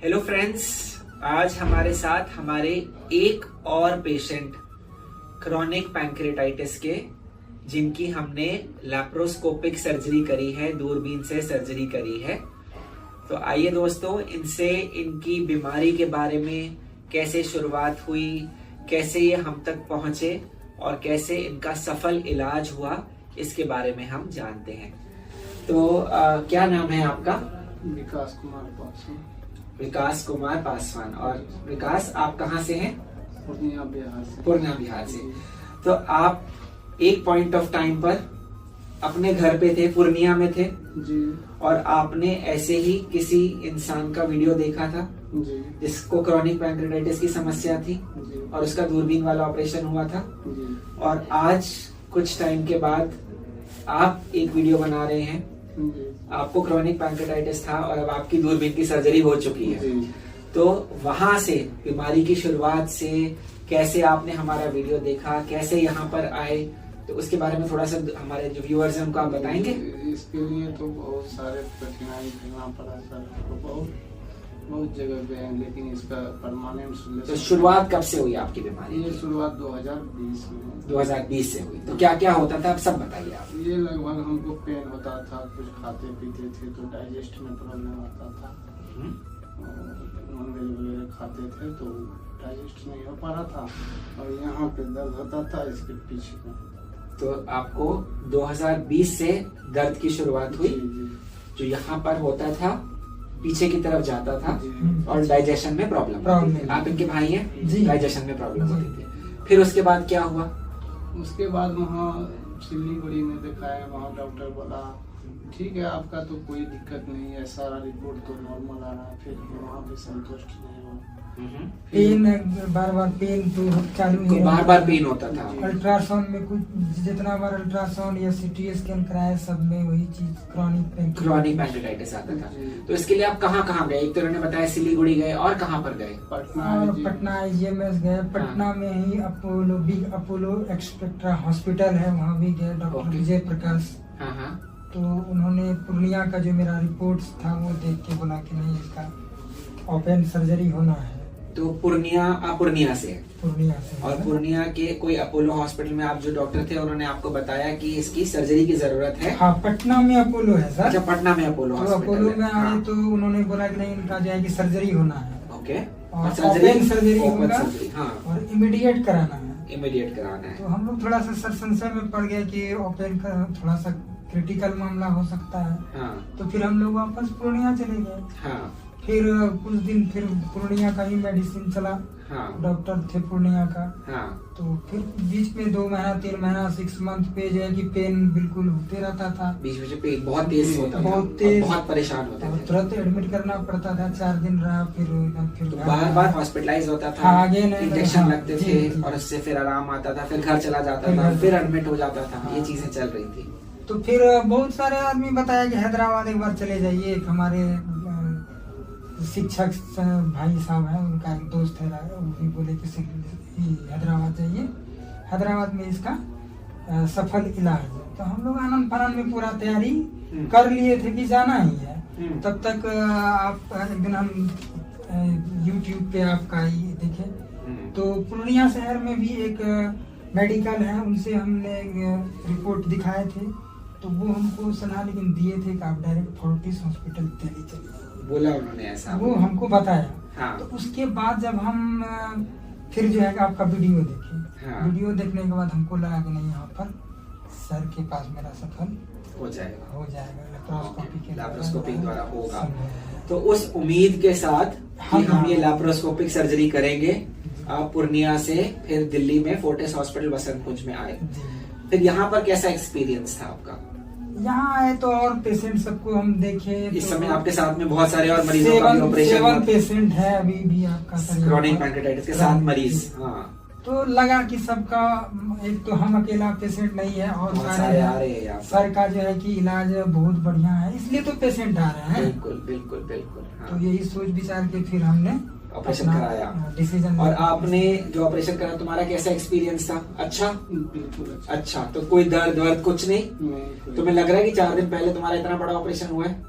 Hello friends, आज हमारे साथ हमारे एक और पेशेंट क्रॉनिक पैंक्रेटाइटिस के, जिनकी हमने लैप्रोस्कोपिक सर्जरी करी है, दूरबीन से सर्जरी करी है। तो आइए दोस्तों, इनसे इनकी बीमारी के बारे में, कैसे शुरुआत हुई, कैसे ये हम तक पहुंचे और कैसे इनका सफल इलाज हुआ, इसके बारे में हम जानते हैं। तो क्या नाम है आपका? विकास कुमार पासवान। विकास कुमार पासवान। और विकास, आप कहाँ से हैं? पूर्णिया बिहार से। पूर्णिया बिहार से। तो आप एक पॉइंट ऑफ टाइम पर अपने घर पे थे, पूर्णिया में थे जी। और आपने ऐसे ही किसी इंसान का वीडियो देखा था जी जिसको क्रॉनिक पैंक्रेटाइटिस की समस्या थी जी और उसका दूरबीन वाला ऑपरेशन हुआ था। जी और आज कुछ टाइम के बाद आप एक वीडियो बना रहे हैं। जी आपको क्रॉनिक पैंक्रेटाइटिस था और अब आपकी दूरबीन की सर्जरी हो चुकी है। जी। तो वहां से, बीमारी की शुरुआत से कैसे आपने हमारा वीडियो देखा, कैसे यहाँ पर आए, तो उसके बारे में थोड़ा सा हमारे जो व्यूअर्स हैं उनको आप बताएंगे। इसके लिए तो बहुत सारे कठिनाई झेलना पड़ा सर, तो बहुत जगह गए हैं, लेकिन इसका परमानेंट तो सोल्यूशन। शुरुआत कब से हुई आपकी बीमारी? ये शुरुआत 2020 में। 2020 से हुई। तो क्या क्या होता था, अब सब बताइए आप। ये लगभग हमको पेन होता था, कुछ खाते पीते थे तो डाइजेस्ट में प्रॉब्लम आता था। नॉनवेज वगैरह खाते थे तो डाइजेस्ट नहीं हो पा रहा था, और यहाँ पे दर्द होता था इसके पीछे में। तो आपको 2020 से दर्द की शुरुआत हुई, जी जी जो यहाँ पर होता था, पीछे की तरफ जाता था जी। और डाइजेशन में प्रॉब्लम होती थी। आप इनके भाई हैं? जी। डाइजेशन में प्रॉब्लम होती थी। फिर उसके बाद क्या हुआ? उसके बाद वहाँ सिलीगुड़ी में दिखाया, वहाँ डॉक्टर बोला ठीक है आपका तो कोई दिक्कत नहीं है, सारा रिपोर्ट तो नॉर्मल आ रहा है। फिर वहाँ पे संतुष्ट नहीं हुआ। पेन, बार बार पेन तो चालू ही बार बार पेन होता था। अल्ट्रासाउंड में कुछ, जितना बार अल्ट्रासाउंड या सीटी स्कैन कराया सब में वही चीज क्रॉनिक पैंक्रेटाइटिस आता था। जी। तो इसके लिए आप कहाँ गए? एक तो उन्होंने बताया सिलीगुड़ी गए, और कहाँ पर गए? पटना और जी। पटना IGMS गए। पटना में ही अपोलो, बिग अपोलो एक्सपेक्ट्रा हॉस्पिटल है, वहाँ भी गए, डॉक्टर ओके। विजय प्रकाश। हाँ हाँ। तो उन्होंने पूर्णिया का जो मेरा रिपोर्ट्स था वो देख के बोला कि नहीं, इसका ओपन सर्जरी होना है। तो पूर्णिया से है। पूर्णिया से। और पूर्णिया के कोई अपोलो हॉस्पिटल में आप जो डॉक्टर थे, उन्होंने आपको बताया कि इसकी सर्जरी की जरूरत है। हाँ, पटना में अपोलो है सर। अच्छा, पटना में अपोलो तो हॉस्पिटल अपोलो है। में आए हाँ। तो उन्होंने बोला कि नहीं, इनका जो है कि सर्जरी होना है ओके। और सर्जरी ओपन सर्जरी ओपन होगा सर्जरी, हाँ, और इमीडिएट कराना है। इमीडिएट कराना है। तो हम लोग थोड़ा सा सर संशय में पड़ गए कि ओपन का थोड़ा सा क्रिटिकल मामला हो सकता है। हाँ तो फिर हम लोग वापस पूर्णिया चले गए। हाँ फिर कुछ दिन फिर पूर्णिया का ही मेडिसिन चला, हाँ डॉक्टर थे पूर्णिया का। हाँ। तो फिर बीच में 2 महीना 3 महीना 6 मंथ पे जो है कि पेन बिल्कुल होते रहता था। बीच में पेन बहुत तेज होता था, बहुत तेज। और बहुत परेशान होते और थे। तुरंत एडमिट करना पड़ता था, 4 दिन रहा, फिर तो बार बार हॉस्पिटलाइज होता था, हाँ, आगे नहीं, इंजेक्शन हाँ, लगते जी, थे जी। और उससे फिर आराम आता था, फिर घर चला जाता फिर था, घर- फिर एडमिट हो जाता था। हाँ। ये चीजें चल रही थी। तो फिर बहुत सारे आदमी बताया कि हैदराबाद एक बार चले जाइए। एक हमारे शिक्षक भाई साहब हैं, उनका एक दोस्त है, वो भी बोले कि हैदराबाद जाइए, हैदराबाद में इसका सफल इलाज है। तो हम लोग आनंद फानंद में पूरा तैयारी कर लिए थे कि जाना ही है। तब तक आप एक दिन हम YouTube पे आपका ही देखे, तो पूर्णिया शहर में भी एक मेडिकल है, उनसे हमने रिपोर्ट दिखाए थे। तो वो हमको सलाह लेकिन दिए थे कि आप डायरेक्ट फोर्टिस हॉस्पिटल दिल्ली चलिए, बोला उन्होंने ऐसा? वो हमको बताया। हाँ। तो उसके बाद जब हम फिर जो है कि आपका वीडियो देखे, हाँ। वीडियो देखने के बाद हमको लगा कि नहीं, यहाँ पर सर के पास मेरा सफल हो जाएगा, हो जाएगा, लैप्रोस्कोपी के लैप्रोस्कोपिक द्वारा होगा। संभव है। तो उस उम्मीद के साथ कि हाँ। हम ये लैप्रोस्कोपिक सर्जरी करेंगे, आप पूर्णिया से फिर दिल्ली में फोर्टिस हॉस्पिटल बसंत कुंज में आए। जी। फिर यहाँ पर कैसा एक्सपीरियंस था आपका? यहाँ आए तो और पेशेंट सबको हम देखे। इस तो समय आपके साथ में बहुत सारे और मरीजों का भी 7 ऑपरेशन, पेशेंट है अभी भी आपका सर यहाँ क्रॉनिक पर। पैंक्रेटाइटिस के 7 मरीज। हाँ, तो लगा कि सबका, एक तो हम अकेला पेशेंट नहीं है और बहुत सारे सारे आ रहे हैं यहाँ पर। सर का जो है कि इलाज बहुत बढ़िया है, इसलिए तो पेशेंट आ रहे हैं। बिल्कुल बिल्कुल बिल्कुल। हाँ। तो यही सोच विचार के फिर हमने ऑपरेशन कराया। डिसीजन। और आपने जो ऑपरेशन करा, तुम्हारा कैसा एक्सपीरियंस था? अच्छा? बिल्कुल अच्छा। अच्छा, तो कोई दर्द वर्द कुछ नहीं? नहीं, तुम्हें लग रहा है कि 4 दिन पहले तुम्हारा इतना बड़ा ऑपरेशन हुआ है?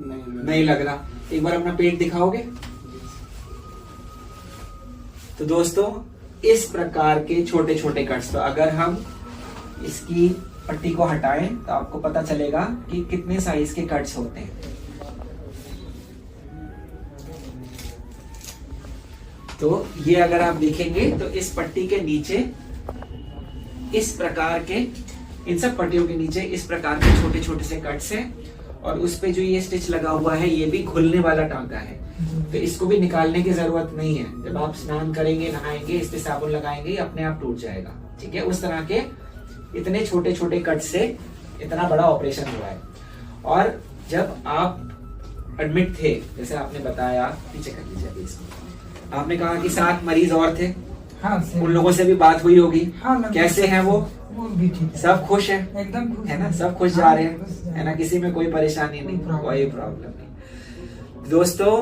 नहीं नहीं लग रहा। एक बार अपना पेट दिखाओगे? जी। तो दोस्तों इस प्रकार के छोटे छोटे कट्स, तो अगर हम इसकी पट्टी को हटाएं तो आपको पता चलेगा कि कितने साइज के कट्स होते हैं। तो ये अगर आप देखेंगे तो इस पट्टी के नीचे इस प्रकार के, इन सब पट्टियों के नीचे इस प्रकार के छोटे छोटे से कट्स हैं, और उस पे जो ये स्टिच लगा हुआ है ये भी खुलने वाला टांका है, तो इसको भी निकालने की जरूरत नहीं है। जब आप स्नान करेंगे, नहाएंगे, इस पे साबुन लगाएंगे, अपने आप टूट जाएगा। ठीक है, उस तरह के इतने छोटे छोटे कट से इतना बड़ा ऑपरेशन हुआ है। और जब आप एडमिट थे, जैसे आपने बताया, पीछे कर लीजिए अभी इसमें, आपने कहा कि 7 मरीज और थे। हाँ, उन लोगों से भी बात हुई होगी। हाँ, कैसे हैं वो भी ठीक है, सब खुश हैं, एकदम खुश है ना, हैं। सब खुश जा रहे हैं, है ना, किसी में कोई परेशानी नहीं, कोई प्रॉब्लम नहीं। दोस्तों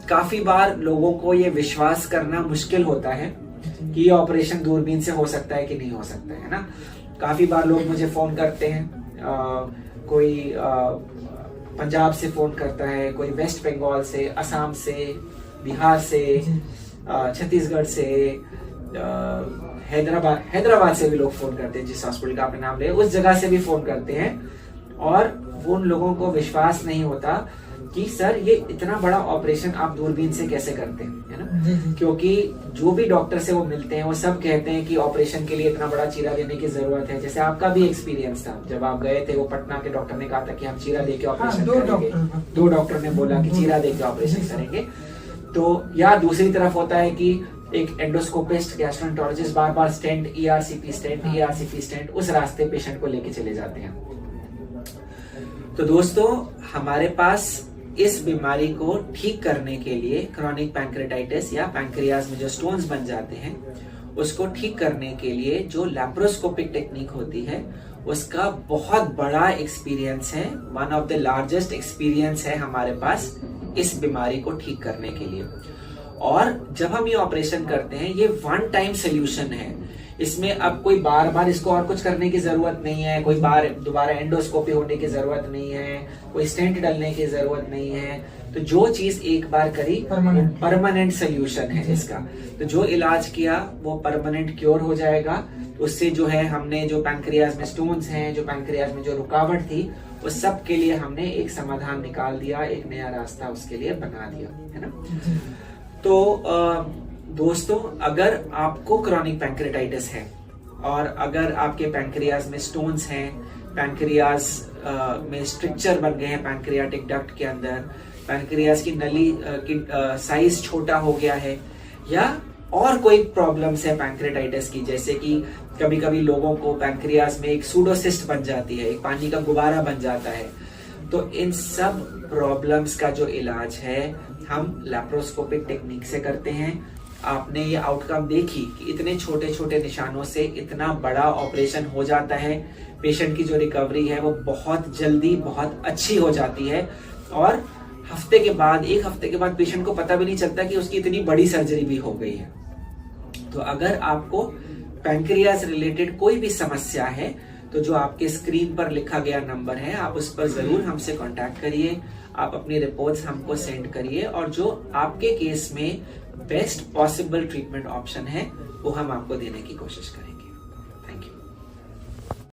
काफी बार लोगों को ये विश्वास करना मुश्किल होता है कि ये ऑपरेशन दूरबीन से हो सकता है कि नहीं हो सकता है ना। काफी बार लोग मुझे फोन करते हैं, कोई पंजाब से फोन करता है, कोई वेस्ट बंगाल से, असम से, बिहार से, छत्तीसगढ़ से, हैदराबाद से भी लोग फोन करते हैं, जिस हॉस्पिटल का आपने नाम लिया उस जगह से भी फोन करते हैं, और उन लोगों को विश्वास नहीं होता कि सर ये इतना बड़ा ऑपरेशन आप दूरबीन से कैसे करते हैं, है ना। क्योंकि जो भी डॉक्टर से वो मिलते हैं वो सब कहते हैं कि ऑपरेशन के लिए इतना बड़ा चीरा देने की जरूरत है। जैसे आपका भी एक्सपीरियंस था, जब आप गए थे, वो पटना के डॉक्टर ने कहा था कि हम चीरा दे के ऑपरेशन करेंगे। 2 डॉक्टर ने बोला कि चीरा दे के ऑपरेशन करेंगे। तो या दूसरी तरफ होता है कि एक एंडोस्कोपिस्ट, गैस्ट्रोएंटरोलॉजिस्ट बार बार स्टेंट, ईआरसीपी स्टेंट उस रास्ते पेशेंट को लेके चले जाते हैं। तो दोस्तों हमारे पास इस बीमारी को ठीक करने के लिए, क्रोनिक पैंक्रेटाइटिस या पैंक्रियाज में जो स्टोन्स बन जाते हैं उसको ठीक करने के लिए जो लैप्रोस्कोपिक टेक्निक होती है उसका बहुत बड़ा एक्सपीरियंस है। One of the largest experience है हमारे पास इस बीमारी को ठीक करने के लिए। और जब हम ये ऑपरेशन करते हैं, ये 1 टाइम सोल्यूशन है। इसमें अब कोई बार बार इसको और कुछ करने की जरूरत नहीं है, कोई बार दोबारा एंडोस्कोपी होने की जरूरत नहीं है, कोई स्टेंट डालने की जरूरत नहीं है। तो जो चीज एक बार करी परमानेंट सोल्यूशन है इसका। तो जो इलाज किया वो परमानेंट क्योर हो जाएगा। उससे जो है हमने जो पैंक्रियाज में स्टोन्स हैं, जो पैंक्रियाज में जो रुकावट थी, उस सब के लिए हमने एक समाधान निकाल दिया, एक नया रास्ता उसके लिए बना दिया, है ना। तो दोस्तों अगर आपको क्रोनिक पैंक्रेटाइटिस है और अगर आपके पैंक्रियाज में स्टोन्स हैं, पैंक्रियाज में स्ट्रक्चर बन गए हैं पैंक्रियाटिक डक्ट के अंदर, पैंक्रियाज की नली की साइज छोटा हो गया है, या और कोई प्रॉब्लम्स है पैंक्रेटाइटिस की, जैसे कि कभी कभी लोगों को पैंक्रियाज में एक सूडोसिस्ट बन जाती है, एक पानी का गुब्बारा बन जाता है, तो इन सब प्रॉब्लम्स का जो इलाज है हम लैप्रोस्कोपिक टेक्निक से करते हैं। आपने ये आउटकम देखी कि इतने छोटे छोटे निशानों से इतना बड़ा ऑपरेशन हो जाता है। पेशेंट की जो रिकवरी है वो बहुत जल्दी बहुत अच्छी हो जाती है, और एक हफ्ते के बाद पेशेंट को पता भी नहीं चलता कि उसकी इतनी बड़ी सर्जरी भी हो गई है। तो अगर आपको पैंक्रियाज रिलेटेड कोई भी समस्या है तो जो आपके स्क्रीन पर लिखा गया नंबर है आप उस पर जरूर हमसे कांटेक्ट करिए, आप अपनी रिपोर्ट्स हमको सेंड करिए, और जो आपके केस में बेस्ट पॉसिबल ट्रीटमेंट ऑप्शन है वो हम आपको देने की कोशिश करेंगे।